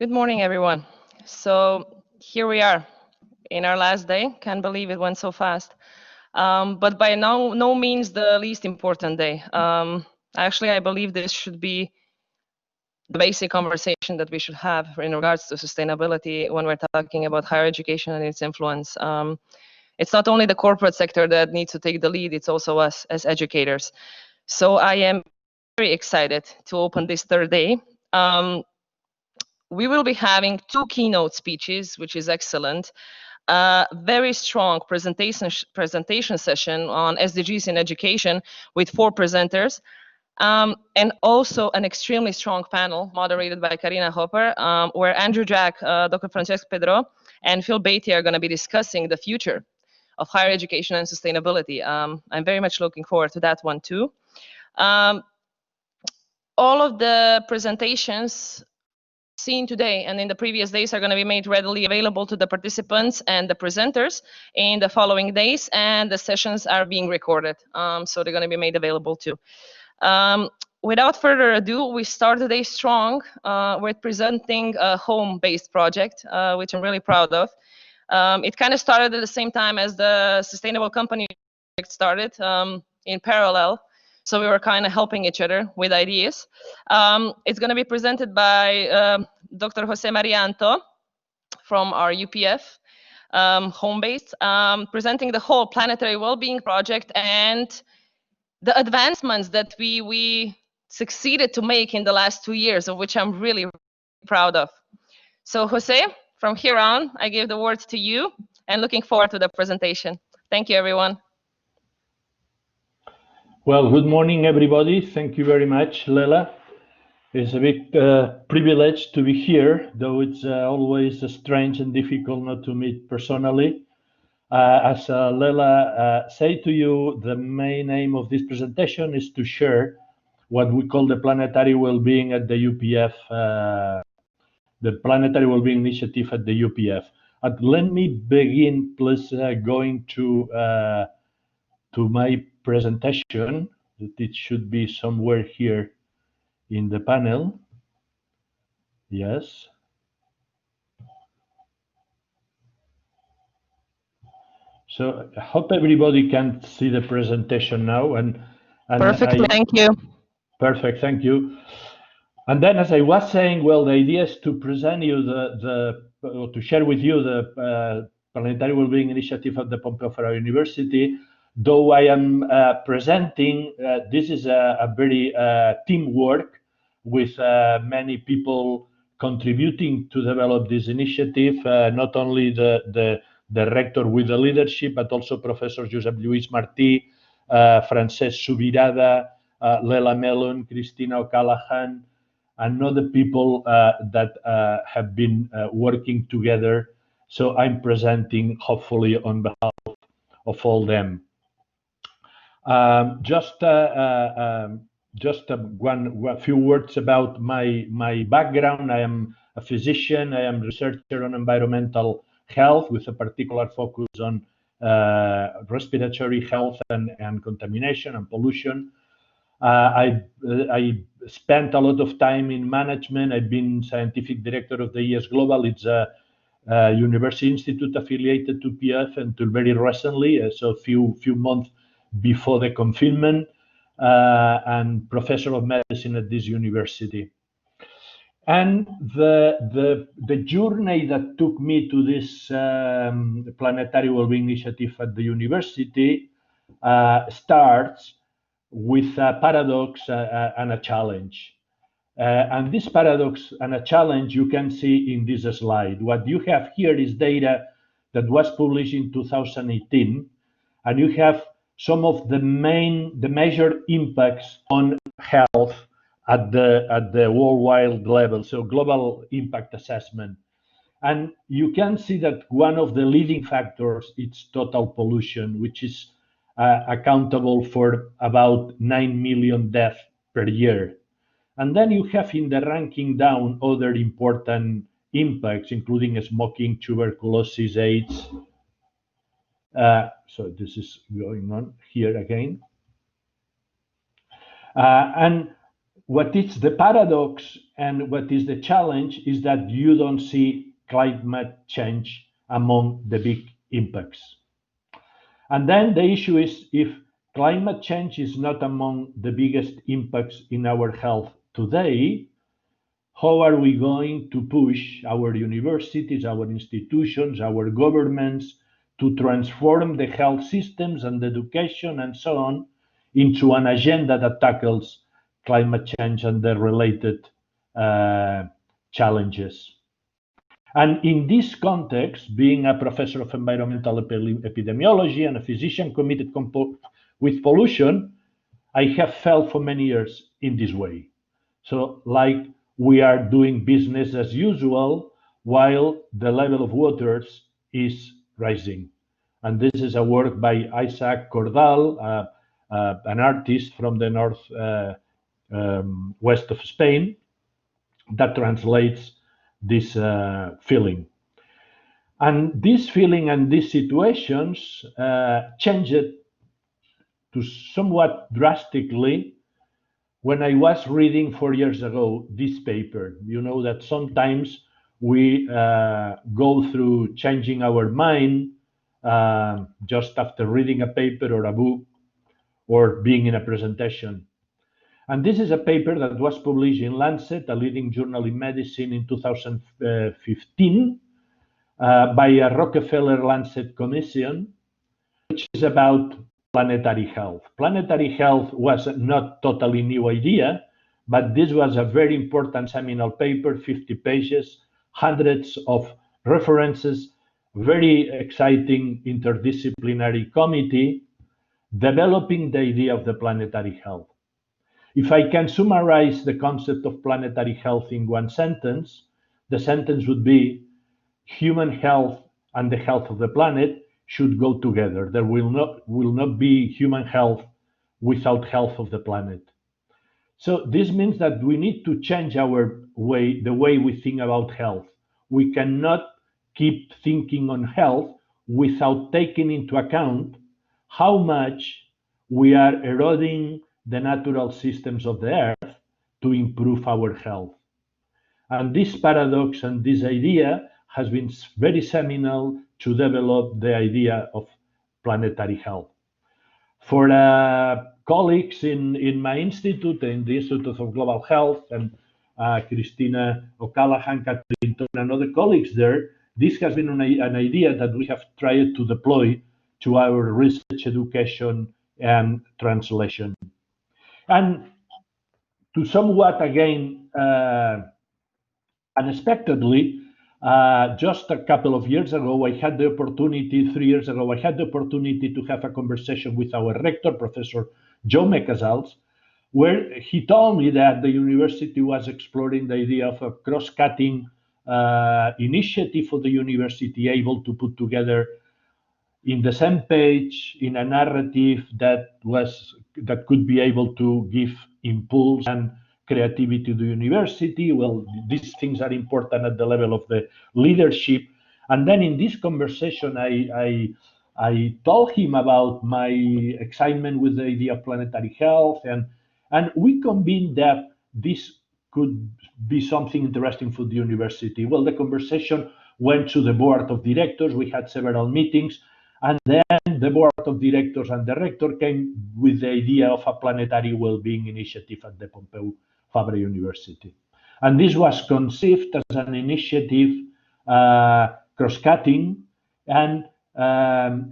Good morning, everyone. So here we are in our last day. Can't believe it went so fast. But by no means the least important day. Actually, I believe this should be the basic conversation that we should have in regards to sustainability when we're talking about higher education and its influence. It's not only the corporate sector that needs to take the lead, it's also us as educators. So I am very excited to open this third day. We will be having 2 keynote speeches, which is excellent. A very strong presentation session on SDGs in education with 4 presenters, and also an extremely strong panel moderated by Karina Hopper, where Andrew Jack, Dr. Francesc Pedro, and Phil Beatty are going to be discussing the future of higher education and sustainability. I'm very much looking forward to that one too. All of the presentations seen today and in the previous days are going to be made readily available to the participants and the presenters in the following days, and the sessions are being recorded, so they're going to be made available too. Without further ado, we start the day strong with presenting a home-based project, which I'm really proud of. It kind of started at the same time as the Sustainable Company project started, in parallel. So we were kind of helping each other with ideas. It's going to be presented by Dr. Jose Maria Antó from our UPF, home-based, presenting the whole Planetary Wellbeing project and the advancements that we succeeded to make in the last 2 years, of which I'm really proud of. So Jose, from here on, I give the word to you and looking forward to the presentation. Thank you, everyone. Well, good morning, everybody. Thank you very much, Lela. It's a big privilege to be here, though it's always strange and difficult not to meet personally. As Lela said to you, the main aim of this presentation is to share what we call the planetary well-being at the UPF, the Planetary Wellbeing Initiative at the UPF. Let me begin, please, going to my presentation. It should be somewhere here in the panel. Yes. So I hope everybody can see the presentation now. And Perfect, thank you. Perfect, thank you. And then, as I was saying, well, the idea is to present you to share with you the Planetary Wellbeing Initiative at the Pompeu Fabra University. Though I am presenting, this is a very teamwork with many people contributing to develop this initiative, not only the rector with the leadership, but also Professor Josep Lluís Martí, Francesc Subirada, Lela Mellon, Cristina O'Callaghan, and other people that have been working together. So I'm presenting, hopefully, on behalf of all them. Just a few words about my background. I am a physician. I am a researcher on environmental health with a particular focus on respiratory health and contamination and pollution. I spent a lot of time in management. I've been scientific director of the ES Global. It's a university institute affiliated to PF until very recently, so a few months before the confinement, and professor of medicine at this university. And the journey that took me to this Planetary Wellbeing Initiative at the university starts with a paradox and a challenge. And this paradox and a challenge you can see in this slide. What you have here is data that was published in 2018, and you have some of the measured impacts on health at the worldwide level, so global impact assessment. And you can see that one of the leading factors is total pollution, which is accountable for about 9 million deaths per year. And then you have in the ranking down other important impacts, including smoking, tuberculosis, AIDS. So this is going on here again. And what is the paradox and what is the challenge is that you don't see climate change among the big impacts. And then the issue is, if climate change is not among the biggest impacts in our health today, how are we going to push our universities, our institutions, our governments to transform the health systems and education and so on into an agenda that tackles climate change and the related challenges? And in this context, being a professor of environmental epidemiology and a physician committed with pollution, I have felt for many years in this way. So, like, we are doing business as usual while the level of waters is rising. And this is a work by Isaac Cordell, an artist from the north west of Spain, that translates this feeling. And this feeling and these situations changed to somewhat drastically when I was reading 4 years ago this paper. You know that sometimes we go through changing our mind just after reading a paper or a book or being in a presentation. And this is a paper that was published in Lancet, a leading journal in medicine, in 2015 by a Rockefeller Lancet Commission, which is about planetary health. Planetary health was not totally new idea, but this was a very important seminal paper, 50 pages, hundreds of references, very exciting interdisciplinary committee developing the idea of the planetary health. If I can summarize the concept of planetary health in one sentence, the sentence would be: human health and the health of the planet should go together. There will not be human health without health of the planet. So this means that we need to change the way we think about health. We cannot keep thinking on health without taking into account how much we are eroding the natural systems of the earth to improve our health. And this paradox and this idea has been very seminal to develop the idea of planetary health. For colleagues in my institute, in the Institute of Global Health, and Christina O'Callaghan, Catherine, and other colleagues there, this has been an idea that we have tried to deploy to our research, education, and translation. And to somewhat, again, unexpectedly, just a couple of years ago, I had the opportunity, 3 years ago, I had the opportunity to have a conversation with our rector, Professor Jaume Casals, where he told me that the university was exploring the idea of a cross-cutting initiative for the university, able to put together in the same page, in a narrative that could be able to give impulse and creativity to the university. Well, these things are important at the level of the leadership. And then in this conversation, I told him about my excitement with the idea of planetary health, and we convened that this could be something interesting for the university. Well, the conversation went to the board of directors. We had several meetings. And then the board of directors and the rector came with the idea of a planetary well-being initiative at the Pompeu Fabre University. And this was conceived as an initiative, cross-cutting, and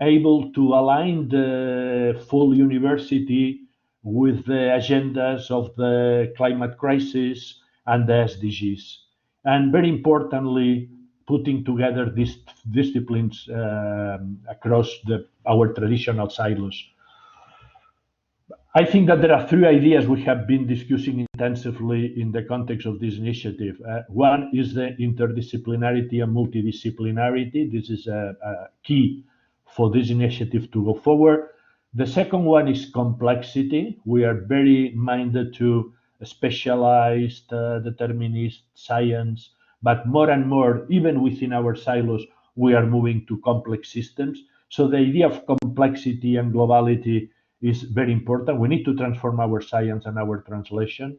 able to align the full university with the agendas of the climate crisis and the SDGs. And very importantly, putting together these disciplines across our traditional silos. I think that there are 3 ideas we have been discussing intensively in the context of this initiative. One is the interdisciplinarity and multidisciplinarity. This is a key for this initiative to go forward. The second one is complexity. We are very minded to specialized, determinist science, but more and more, even within our silos, we are moving to complex systems. So the idea of complexity and globality is very important. We need to transform our science and our translation.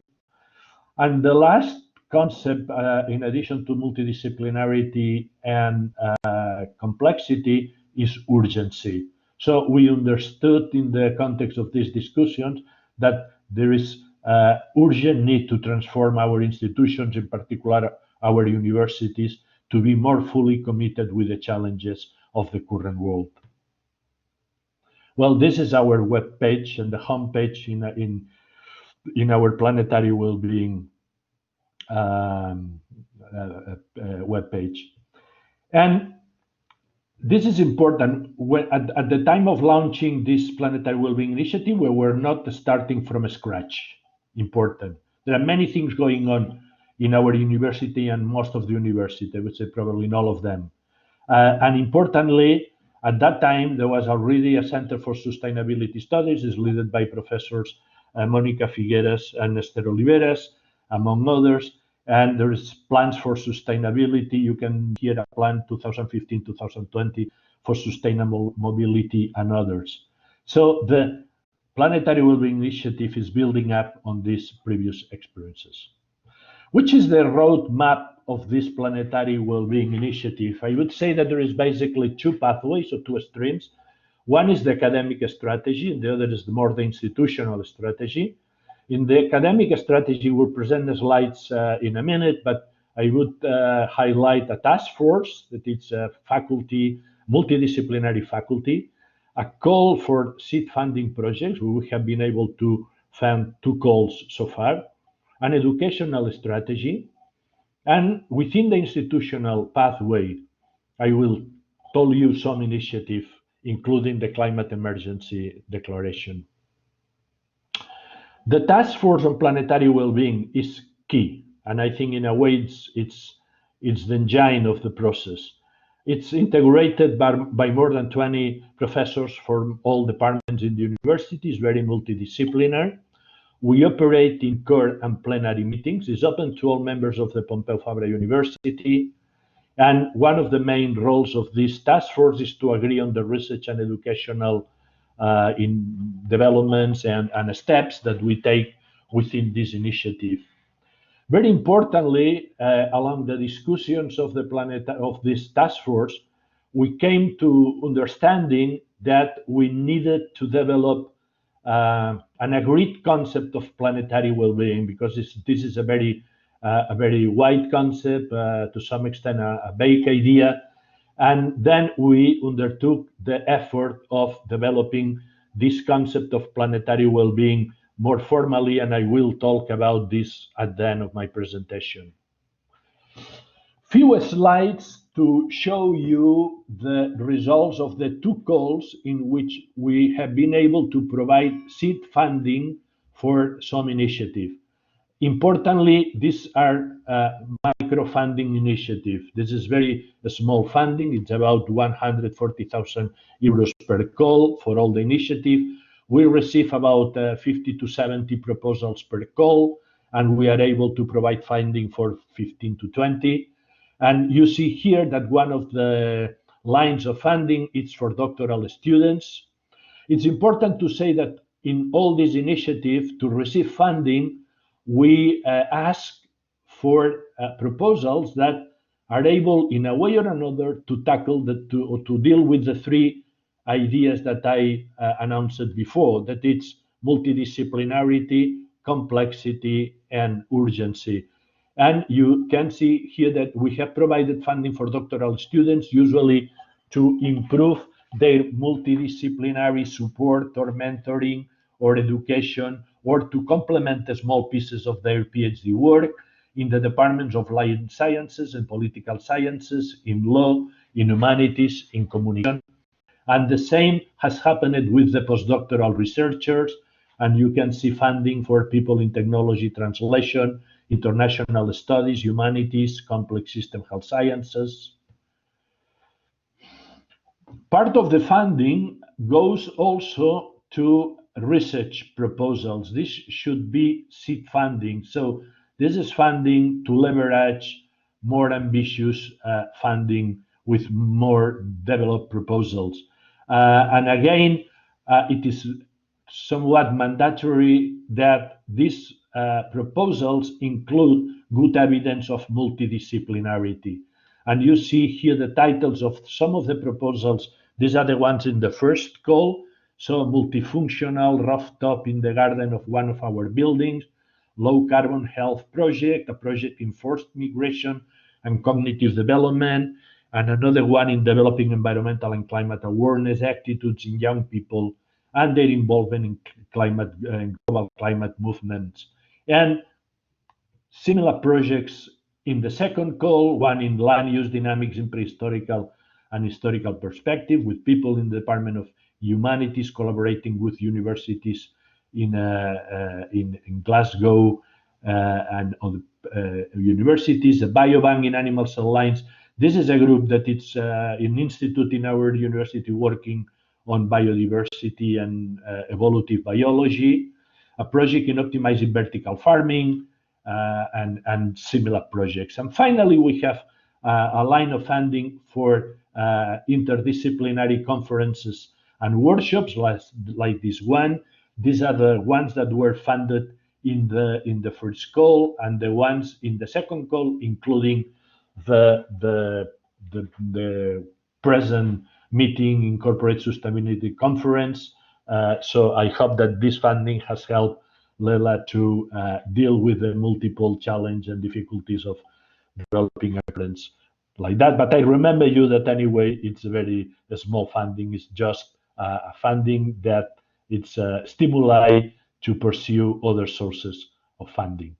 And the last concept, in addition to multidisciplinarity and complexity, is urgency. So we understood in the context of these discussions that there is urgent need to transform our institutions, in particular our universities, to be more fully committed with the challenges of the current world. Well, this is our web page and the home page in our Planetary Wellbeing web page. And this is important. At the time of launching this Planetary Wellbeing initiative, we were not starting from scratch. Important. There are many things going on in our university and most of the university, I would say probably in all of them. And importantly, at that time, there was already a Center for Sustainability Studies, is led by professors Mónica Figueras and Esther Oliveras, among others. And there is plans for sustainability. You can hear a plan 2015-2020 for sustainable mobility and others. So the Planetary Wellbeing Initiative is building up on these previous experiences. Which is the roadmap of this Planetary Wellbeing Initiative? I would say that there is basically two pathways or two streams. One is the academic strategy, and the other is more the institutional strategy. In the academic strategy, we'll present the slides in a minute, but I would highlight a task force that it's a faculty, multidisciplinary faculty, a call for seed funding projects. We have been able to fund 2 calls so far, an educational strategy, and within the institutional pathway, I will tell you some initiative, including the climate emergency declaration. The task force on planetary well-being is key, and I think in a way it's the engine of the process. It's integrated by more than 20 professors from all departments in the university. It's very multidisciplinary. We operate in core and plenary meetings. It's open to all members of the Pompeu Fabra University. And one of the main roles of this task force is to agree on the research and educational in developments and steps that we take within this initiative. Very importantly, along the discussions of this task force, we came to understanding that we needed to develop an agreed concept of planetary well-being, because this is a very wide concept, to some extent a vague idea. And then we undertook the effort of developing this concept of planetary well-being more formally, and I will talk about this at the end of my presentation. Few slides to show you the results of the 2 calls in which we have been able to provide seed funding for some initiative. Importantly, these are micro-funding initiative. This is very small funding. It's about 140,000 euros per call for all the initiative. We receive about 50 to 70 proposals per call, and we are able to provide funding for 15 to 20. And you see here that one of the lines of funding is for doctoral students. It's important to say that in all these initiatives, to receive funding, we ask for proposals that are able, in a way or another, to tackle to deal with the 3 ideas that I announced before, that it's multidisciplinarity, complexity, and urgency. And you can see here that we have provided funding for doctoral students, usually to improve their multidisciplinary support or mentoring or education, or to complement the small pieces of their PhD work in the departments of life sciences and political sciences, in law, in humanities, in communication. And the same has happened with the postdoctoral researchers, and you can see funding for people in technology translation, international studies, humanities, complex system health sciences. Part of the funding goes also to research proposals. This should be seed funding. So this is funding to leverage more ambitious funding with more developed proposals. And again, it is somewhat mandatory that this proposals include good evidence of multidisciplinarity. And you see here the titles of some of the proposals. These are the ones in the first call. So multifunctional rooftop in the garden of one of our buildings, low carbon health project, a project in forced migration and cognitive development, and another one in developing environmental and climate awareness attitudes in young people and their involvement in global climate movements. And similar projects in the second call, one in land use dynamics in prehistorical and historical perspective, with people in the Department of Humanities collaborating with universities in Glasgow and other universities, a biobank in animal cell lines. This is a group that it's an institute in our university working on biodiversity and evolutive biology, a project in optimizing vertical farming, and similar projects. And finally, we have a line of funding for interdisciplinary conferences and workshops like this one. These are the ones that were funded in the first call, and the ones in the second call, including the present meeting in Corporate Sustainability Conference. So I hope that this funding has helped Lela to deal with the multiple challenge and difficulties of developing agreements like that. But I remember you that anyway, it's a very small funding. It's just a funding that it's a stimuli to pursue other sources of funding.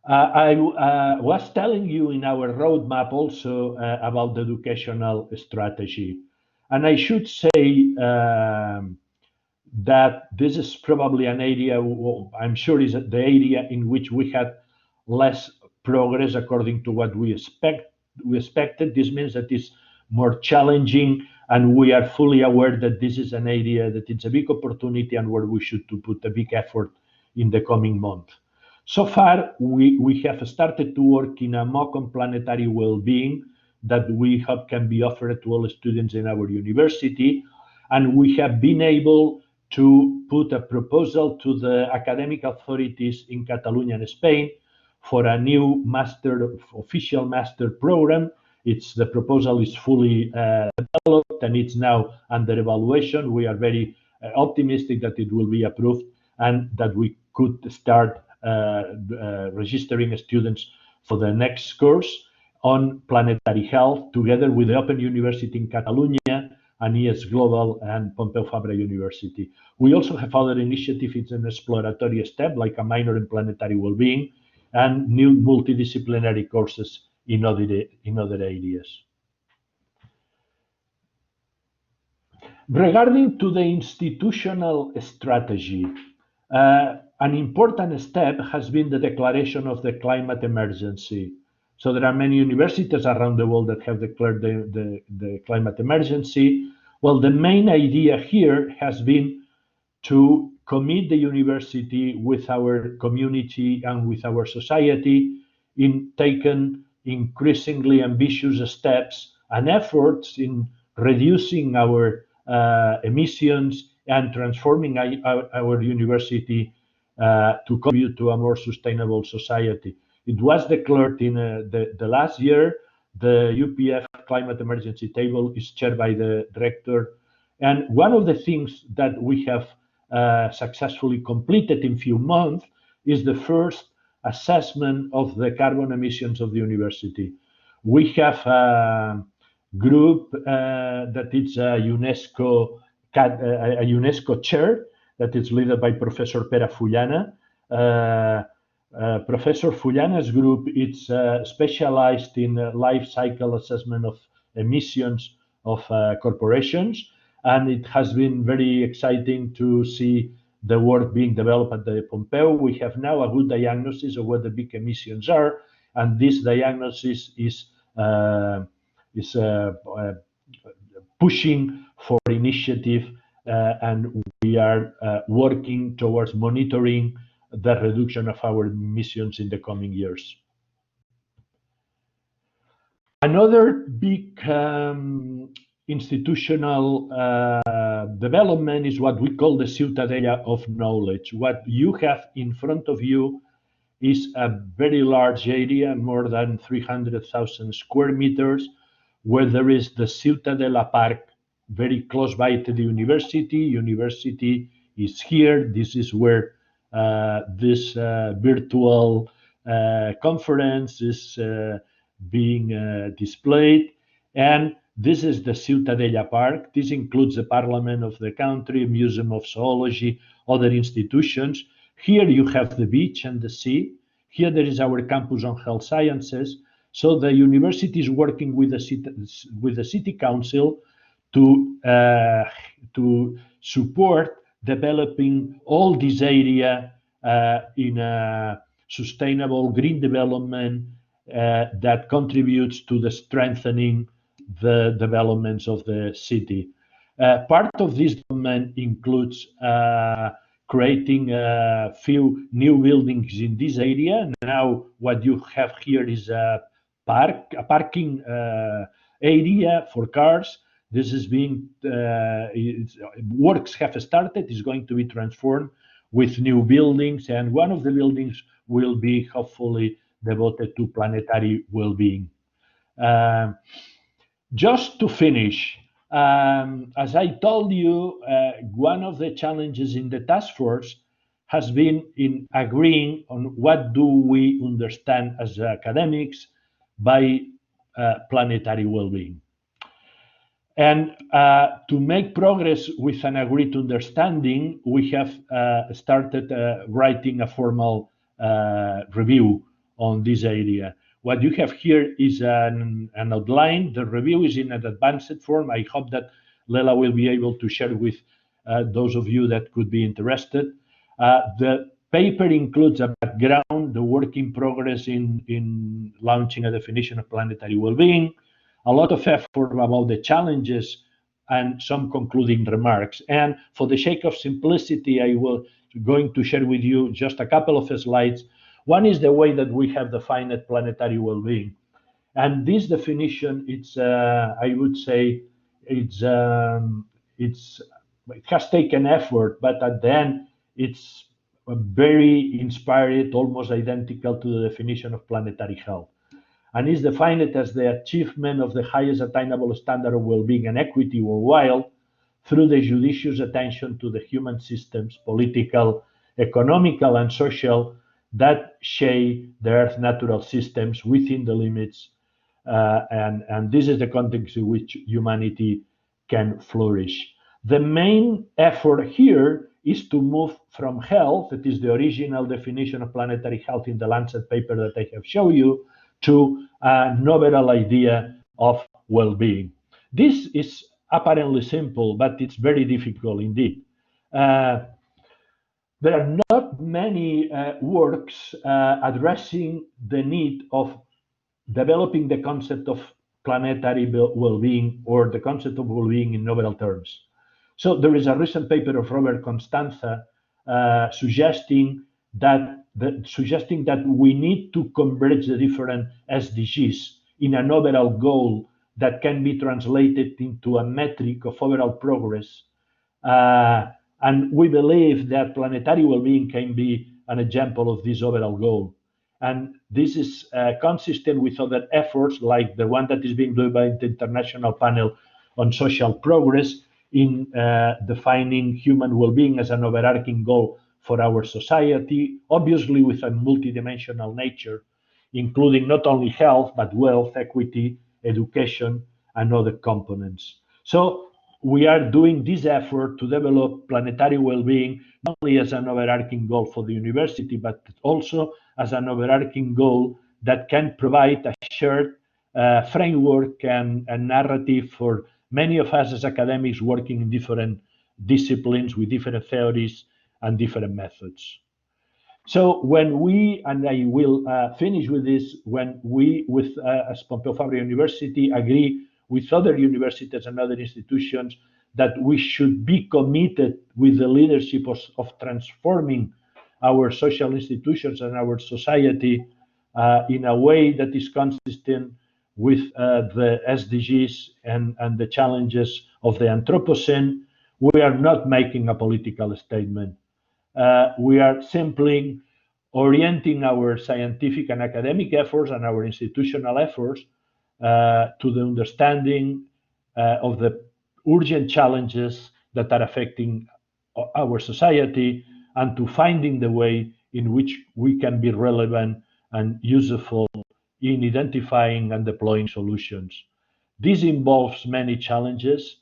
I was telling you in our roadmap also about the educational strategy. And I should say that this is probably an area, I'm sure is the area in which we had less progress according to what we expected. This means that it's more challenging, and we are fully aware that this is an area that it's a big opportunity and where we should to put a big effort in the coming month. So far, we have started to work in a mock on planetary well-being that we hope can be offered to all students in our university. And we have been able to put a proposal to the academic authorities in Catalonia and Spain for a new official master program. The proposal is fully developed and it's now under evaluation. We are very optimistic that it will be approved and that we could start registering students for the next course on planetary health together with the Open University in Catalonia and ES Global and Pompeu Fabra University. We also have other initiatives. It's an exploratory step like a minor in planetary well-being and new multidisciplinary courses in other areas. Regarding to the institutional strategy, an important step has been the declaration of the climate emergency. So there are many universities around the world that have declared the climate emergency. Well, the main idea here has been to commit the university with our community and with our society in taking increasingly ambitious steps and efforts in reducing our emissions and transforming our university to contribute to a more sustainable society. It was declared in the last year. The UPF Climate Emergency Table is chaired by the director. And one of the things that we have successfully completed in few months is the first assessment of the carbon emissions of the university. We have a group that is a UNESCO chair that is led by Professor Pere Fullana. Professor Fullana's group is specialized in life cycle assessment of emissions of corporations, and it has been very exciting to see the work being developed at the Pompeu. We have now a good diagnosis of what the big emissions are, and this diagnosis is pushing for initiative, and we are working towards monitoring the reduction of our emissions in the coming years. Another big institutional development is what we call the Ciutadella of knowledge. What you have in front of you is a very large area, more than 300,000 square meters, where there is the Ciutadella Park, very close by to the university. University is here. This is where this virtual conference is being displayed. And this is the Ciutadella Park. This includes the Parliament of the country, Museum of Zoology, other institutions. Here you have the beach and the sea. Here there is our campus on health sciences. So the university is working with the city council to support developing all this area in a sustainable green development that contributes to the strengthening the developments of the city. Part of this development includes creating a few new buildings in this area. Now, what you have here is a parking area for cars. This is being works have started. Is going to be transformed with new buildings, and one of the buildings will be hopefully devoted to planetary well-being. Just to finish, as I told you, one of the challenges in the task force has been in agreeing on what do we understand as academics by planetary well-being. And to make progress with an agreed understanding, we have started writing a formal review on this area. What you have here is an outline. The review is in an advanced form. I hope that Lela will be able to share with those of you that could be interested. The paper includes a background, the work in progress in launching a definition of planetary well-being, a lot of effort about the challenges, and some concluding remarks. And for the sake of simplicity, I will going to share with you just a couple of slides. One is the way that we have defined planetary well-being. And this definition, it's I would say, it has taken effort, but at the end, it's very inspired, almost identical to the definition of planetary health. And is defined as the achievement of the highest attainable standard of well-being and equity worldwide through the judicious attention to the human systems, political, economical, and social, that shape the Earth's natural systems within the limits, and this is the context in which humanity can flourish. The main effort here is to move from health, that is the original definition of planetary health in the Lancet paper that I have shown you, to a novel idea of well-being. This is apparently simple, but it's very difficult indeed. There are not many works addressing the need of developing the concept of planetary well-being or the concept of well-being in novel terms. So there is a recent paper of Robert Constanza suggesting that we need to converge the different SDGs in an overall goal that can be translated into a metric of overall progress. And we believe that planetary well-being can be an example of this overall goal. And this is consistent with other efforts like the one that is being done by the International Panel on Social Progress in defining human well-being as an overarching goal for our society, obviously with a multidimensional nature, including not only health, but wealth, equity, education, and other components. So we are doing this effort to develop planetary well-being, not only as an overarching goal for the university, but also as an overarching goal that can provide a shared framework and narrative for many of us as academics working in different disciplines with different theories and different methods. So when we, and I will finish with this, when we, as Pompeu Fabra University, agree with other universities and other institutions that we should be committed with the leadership of transforming our social institutions and our society in a way that is consistent with the SDGs and the challenges of the Anthropocene. We are not making a political statement. We are simply orienting our scientific and academic efforts and our institutional efforts to the understanding of the urgent challenges that are affecting our society, and to finding the way in which we can be relevant and useful in identifying and deploying solutions. This involves many challenges.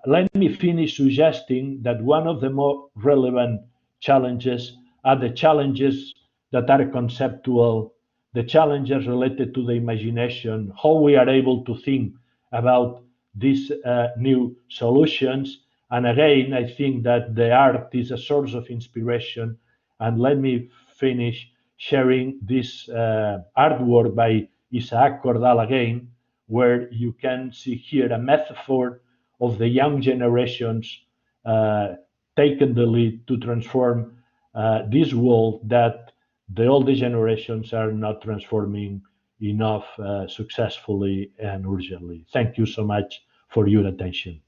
Let me finish suggesting that one of the more relevant challenges are the challenges that are conceptual, the challenges related to the imagination, how we are able to think about these new solutions. And again, I think that the art is a source of inspiration. And let me finish sharing this artwork by Isaac Cordell again, where you can see here a metaphor of the young generations taking the lead to transform this world that the older generations are not transforming enough successfully and urgently. Thank you so much for your attention.